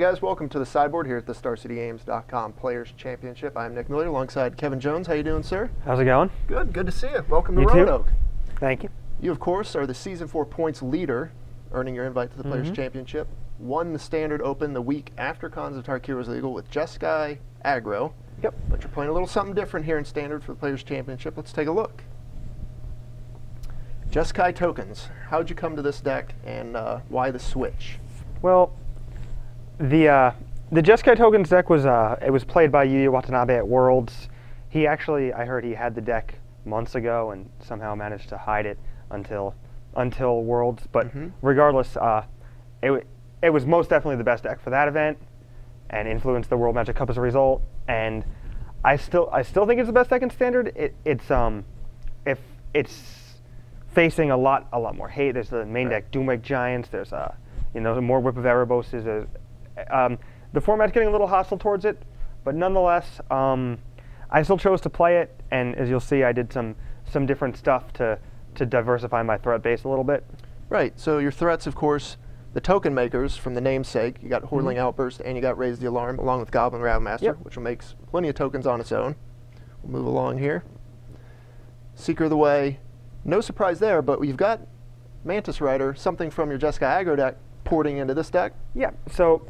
Guys, welcome to the sideboard here at the StarCityGames.com Players Championship. I'm Nick Miller alongside Kevin Jones. How you doing, sir? How's it going? Good to see you. Welcome to You too. Roanoke. Thank you. You, of course, are the Season 4 points leader, earning your invite to the Players Championship. Won the Standard Open the week after Khans of Tarkir was legal with Jeskai Aggro. Yep. But you're playing a little something different here in Standard for the Players Championship. Let's take a look. Jeskai tokens. How'd you come to this deck, and why the switch? Well, the Jeskai tokens deck was it was played by Yuya Watanabe at Worlds. He actually, I heard he had the deck months ago and somehow managed to hide it until Worlds. But regardless, it was most definitely the best deck for that event, and influenced the World Magic Cup as a result. And I still think it's the best deck in Standard. If it's facing a lot more hate. There's the main deck Doomwake Giants. There's more Whip of Ereboses. The format's getting a little hostile towards it, but nonetheless, I still chose to play it. And as you'll see, I did some different stuff to diversify my threat base a little bit. Right. So your threats, of course, the token makers from the namesake. You got Hordling Outburst and you got Raise the Alarm, along with Goblin Rattmaster, which will make plenty of tokens on its own. We'll move along here. Seeker of the Way. No surprise there, but you've got Mantis Rider, something from your Jeskai Aggro deck, porting into this deck. Yeah, so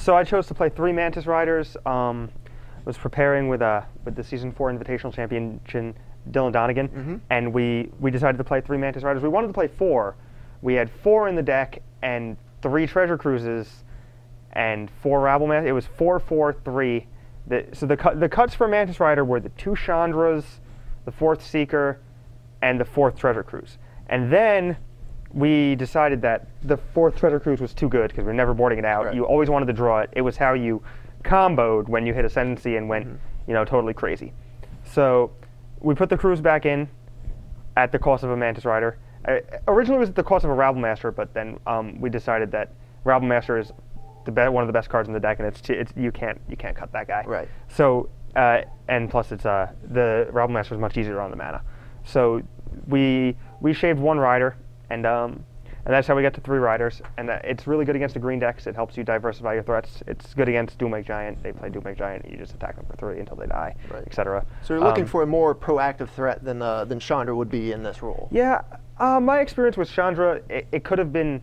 I chose to play 3 Mantis Riders. Was preparing with the Season 4 Invitational Champion Dylan Donegan, and we decided to play 3 Mantis Riders. We wanted to play 4. We had 4 in the deck and 3 Treasure Cruises and 4 Rabble-Masters. It was 4-4-3. So the cuts for Mantis Rider were the 2 Chandras, the 4th Seeker, and the 4th Treasure Cruise. And then we decided that the 4th Treasure Cruise was too good because we were never boarding it out. Right. You always wanted to draw it. It was how you comboed when you hit Ascendancy and went totally crazy. So we put the Cruise back in at the cost of a Mantis Rider. Originally it was at the cost of a Rabble-Master, but then we decided that Rabble-Master is one of the best cards in the deck, and you can't cut that guy. Right. So and plus it's the Rabble-Master is much easier on the mana. So we shaved 1 rider, and that's how we got to 3 riders. And it's really good against the green decks. It helps you diversify your threats. It's good against Doomwake Giant. They play Doomwake Giant, and you just attack them for 3 until they die, etc. So you're looking for a more proactive threat than Chandra would be in this role. Yeah, my experience with Chandra, it could have been,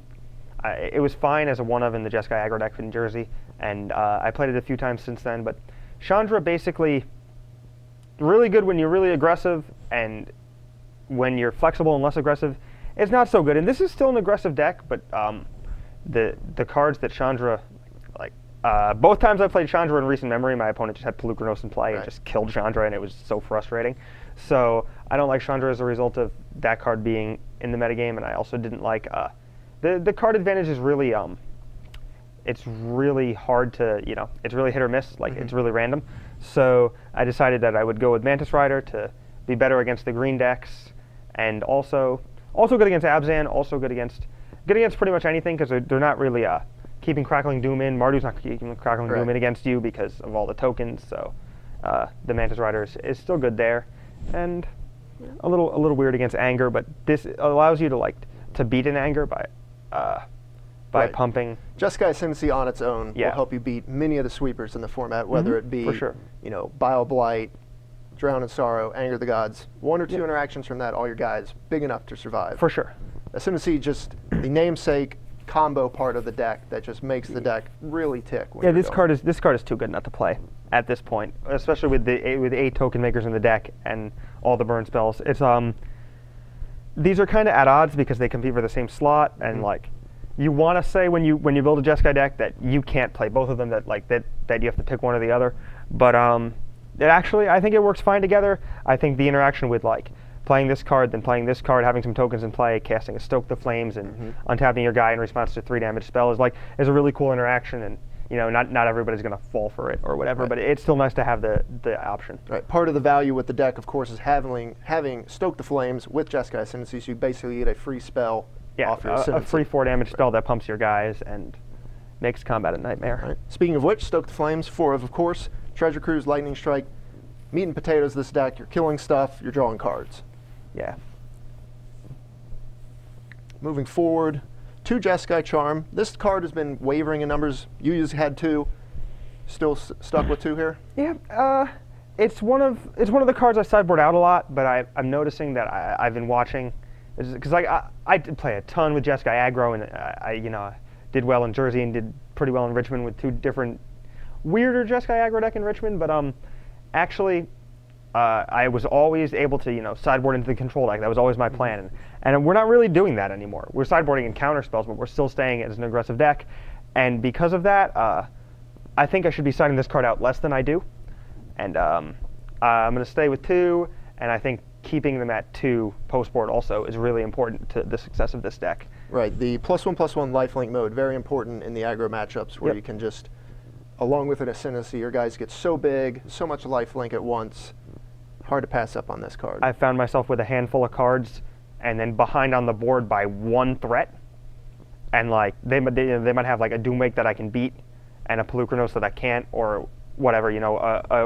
it was fine as a one-of in the Jeskai Aggro deck in Jersey, and I played it a few times since then. But Chandra basically really good when you're really aggressive, and when you're flexible and less aggressive, it's not so good. And this is still an aggressive deck, but the cards that Chandra, both times I played Chandra in recent memory, my opponent just had Pelukrinos in play and just killed Chandra, and it was so frustrating. So I don't like Chandra as a result of that card being in the metagame, and I also didn't like the card advantage is really it's really hard to it's really hit or miss, it's really random. So I decided that I would go with Mantis Rider to be better against the green decks, and also good against Abzan, also good against pretty much anything, because they're not really keeping Crackling Doom in. Mardu's not keeping Crackling Doom in against you because of all the tokens, so the Mantis Rider is still good there, and a little weird against Anger, but this allows you to beat an Anger by pumping. Jeskai Ascendancy on its own will help you beat many of the sweepers in the format, whether it be Bile Blight, Drown in Sorrow, Anger the Gods. 1 or 2 interactions from that, all your guys big enough to survive. For sure. Ascendancy, just the namesake combo part of the deck that just makes the deck really tick. Yeah, this card is too good not to play at this point, especially with 8 token makers in the deck and all the burn spells. It's these are kind of at odds because they compete for the same slot, and you want to say when you build a Jeskai deck that you can't play both of them, that you have to pick one or the other, but I think it works fine together. I think the interaction with playing this card, then playing this card, having some tokens in play, casting a Stoke the Flames, and untapping your guy in response to 3 damage spell is a really cool interaction. And not everybody's going to fall for it or whatever, but it's still nice to have the option. Right. Part of the value with the deck, of course, is having Stoke the Flames with Jeskai Ascendancy, so you basically get a free spell off your Ascendancy. A free 4 damage spell that pumps your guys and makes combat a nightmare. Right. Speaking of which, Stoke the Flames, 4 of course, Treasure Cruise, Lightning Strike, meat and potatoes this deck. You're killing stuff, you're drawing cards. Yeah. Moving forward, 2 Jeskai Charm. This card has been wavering in numbers. You had 2. Still stuck with 2 here? Yeah, it's one of the cards I sideboard out a lot, but I'm noticing that I've been watching, because I did play a ton with Jeskai aggro, and I did well in Jersey and did pretty well in Richmond with 2 different weirder Jeskai aggro deck in Richmond, but actually I was always able to sideboard into the control deck. That was always my plan, and we're not really doing that anymore. We're sideboarding in counter spells, but we're still staying as an aggressive deck, and because of that, I think I should be siding this card out less than I do. And I'm going to stay with 2, and I think keeping them at 2 post-board also is really important to the success of this deck. Right, the +1/+1 lifelink mode, very important in the aggro matchups where you can just, along with an ascendancy, your guys get so big, so much lifelink at once, hard to pass up on this card. I found myself with a handful of cards, and then behind on the board by 1 threat, and like they might have like a Doomwake that I can beat, and a Pelucranos that I can't, or whatever,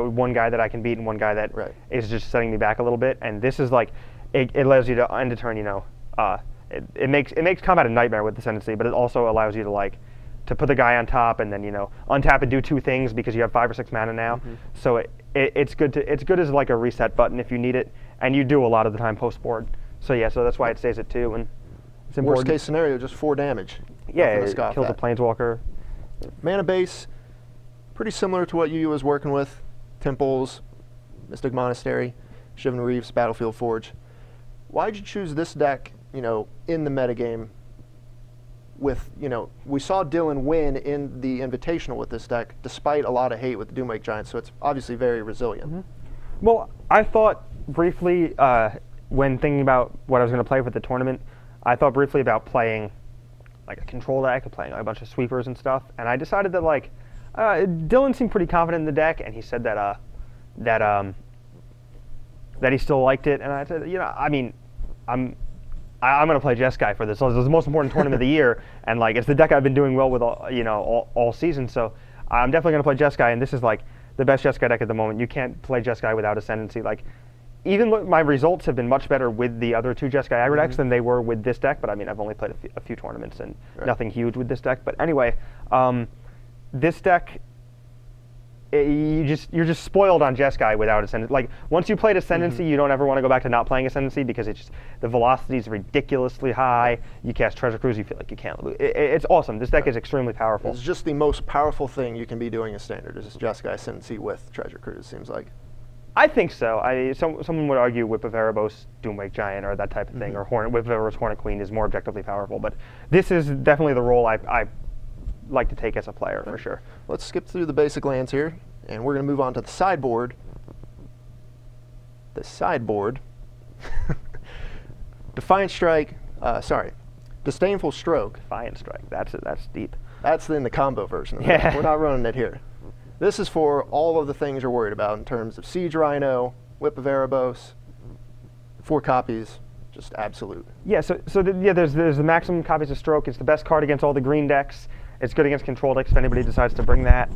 one guy that I can beat and one guy that is just setting me back a little bit. And this is like, it allows you to end a turn, it makes combat a nightmare with Ascendancy, but it also allows you to put the guy on top and then, untap and do 2 things because you have 5 or 6 mana now. So it's good as like a reset button if you need it, and you do a lot of the time post board. So yeah, so that's why it stays at 2, and it's important. Worst case scenario, just 4 damage. Yeah, it kills a Planeswalker. Mana base, pretty similar to what Yu was working with. Temples, Mystic Monastery, Shivan Reeves, Battlefield Forge. Why'd you choose this deck, in the metagame with, we saw Dylan win in the Invitational with this deck, despite a lot of hate with the Doomwake Giants, so it's obviously very resilient. Well, I thought briefly, when thinking about what I was going to play for the tournament, I thought briefly about playing like a control deck and playing like a bunch of sweepers and stuff, and I decided that Dylan seemed pretty confident in the deck, and he said that that he still liked it, and I said, I'm going to play Jeskai for this. So it's the most important tournament of the year, and it's the deck I've been doing well with all season. So I'm definitely going to play Jeskai, and this is the best Jeskai deck at the moment. You can't play Jeskai without Ascendancy. Even my results have been much better with the other 2 Jeskai aggro decks than they were with this deck. But I mean, I've only played a few tournaments and nothing huge with this deck. But anyway, this deck, you're just spoiled on Jeskai without Ascendancy. Once you played Ascendancy, you don't ever want to go back to not playing Ascendancy because the velocity is ridiculously high. You cast Treasure Cruise, you feel like you can't lose. It's awesome. This deck is extremely powerful. It's just the most powerful thing you can be doing in Standard is Jeskai Ascendancy with Treasure Cruise, it seems like. I think so. Someone would argue Whip of Erebos, Doomwake Giant, or that type of thing, or Whip of Erebos, Hornet Queen is more objectively powerful. But this is definitely the role I like to take as a player, for sure. Let's skip through the basic lands here, and we're going to move on to the sideboard. The sideboard. Defiant Strike, Disdainful Stroke. Defiant Strike, that's deep. That's in the combo version of it. We're not running it here. This is for all of the things you're worried about in terms of Siege Rhino, Whip of Erebos, 4 copies, just absolute. Yeah, there's the maximum copies of Stroke. It's the best card against all the green decks. It's good against control decks if anybody decides to bring that.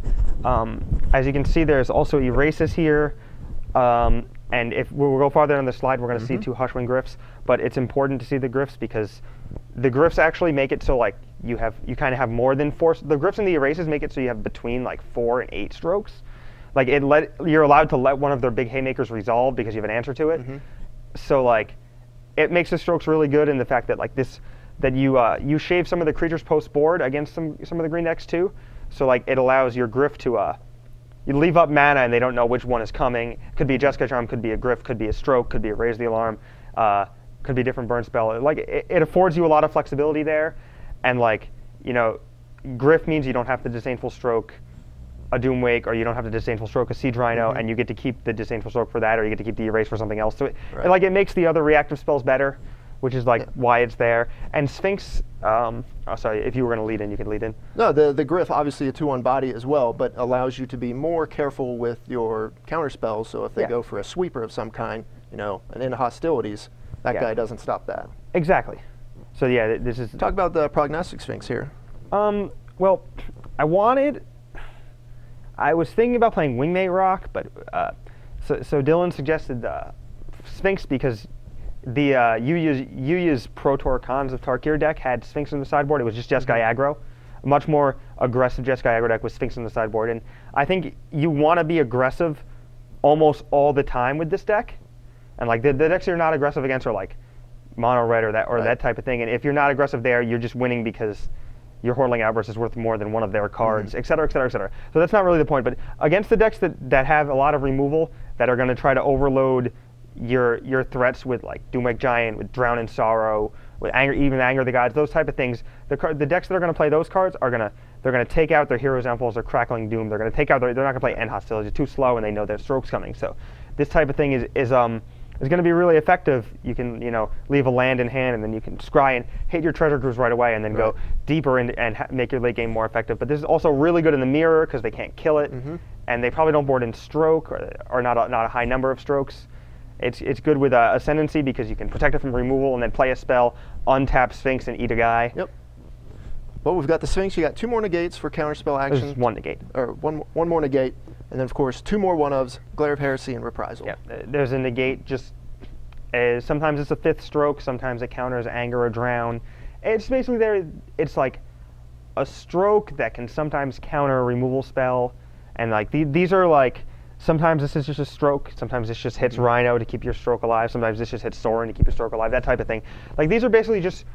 As you can see, there's also erases here. And if we'll go farther on the slide, we're going to see 2 Hushwing Gryphs. But it's important to see the Gryphs because the Gryphs actually make it so you kind of have more than 4. The Gryphs and the erases make it so you have between 4 and 8 strokes. You're allowed to let one of their big haymakers resolve because you have an answer to it. So it makes the strokes really good in the fact that you shave some of the creatures post board against some of the green decks too. So it allows your Gryph to you leave up mana and they don't know which one is coming. Could be a Jeskai Charm, could be a Gryph, could be a Stroke, could be a Raise the Alarm, could be a different burn spell. It affords you a lot of flexibility there, and Gryph means you don't have to Disdainful Stroke a Doomwake, or you don't have to Disdainful Stroke a Siege Rhino, and you get to keep the Disdainful Stroke for that, or you get to keep the Erase for something else. So it makes the other reactive spells better, which is why it's there. And Sphinx, sorry, if you were going to lead in, you could lead in. No, the Gryph, obviously a 2/1 body as well, but allows you to be more careful with your counter spells. So if they go for a sweeper of some kind, and in hostilities, that guy doesn't stop that. Exactly. So yeah, this is... Talk about the Prognostic Sphinx here. Well, I was thinking about playing Wingmate Rock, but so Dylan suggested Sphinx because The Yuya's Pro Tour Cons of Tarkir deck had Sphinx in the sideboard. It was just Jeskai aggro. A much more aggressive Jeskai aggro deck with Sphinx in the sideboard. And I think you want to be aggressive almost all the time with this deck. And like the decks you're not aggressive against are like mono red or that type of thing. And if you're not aggressive there, you're just winning because your Hordeling Outburst is worth more than one of their cards, et cetera, et cetera, et cetera. So that's not really the point. But against the decks that have a lot of removal, that are going to try to overload your threats with like Doomwag Giant, with Drown in Sorrow, with even Anger the Gods, those type of things, the decks that are going to play those cards are they're going to take out their Hero's Impulse or Crackling Doom. They're going to take out they're not going to play End Hostility. It's too slow, and they know their stroke's coming. So this type of thing is going to be really effective. You can leave a land in hand, and then you can scry and hit your Treasure Cruise right away, and then go deeper and make your late game more effective. But this is also really good in the mirror because they can't kill it, and they probably don't board in stroke or not a high number of strokes. It's good with Ascendancy because you can protect it from removal and then play a spell, untap Sphinx and eat a guy. Yep. Well, we've got the Sphinx. You got 2 more negates for counterspell action. There's 1 negate. Or one more negate, and then of course 2 more 1-ofs: Glare of Heresy and Reprisal. Yeah. There's a negate. Just sometimes it's a 5th stroke. Sometimes it counters Anger or Drown. It's basically there. It's like a stroke that can sometimes counter a removal spell, and like these are like. Sometimes this is just a stroke. Sometimes this just hits Rhino to keep your stroke alive. Sometimes this just hits Sorin to keep your stroke alive. That type of thing. Like these are basically just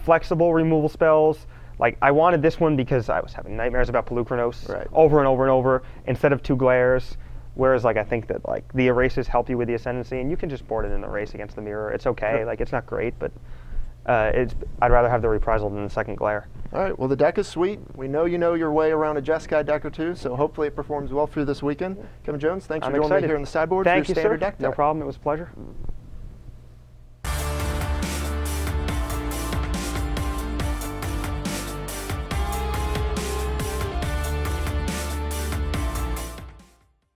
flexible removal spells. Like I wanted this one because I was having nightmares about Pelukrinos over and over and over instead of 2 glares. Whereas like I think that like the erases help you with the Ascendancy, and you can just board it in the race against the mirror. It's okay. Like it's not great, but I'd rather have the Reprisal than the 2nd glare. All right, well, the deck is sweet. We know you know your way around a Jeskai deck or two, so hopefully it performs well for you this weekend. Kevin Jones, thanks for joining me here on the sideboard. Thank you, for your standard sir. deck. No problem. It was a pleasure.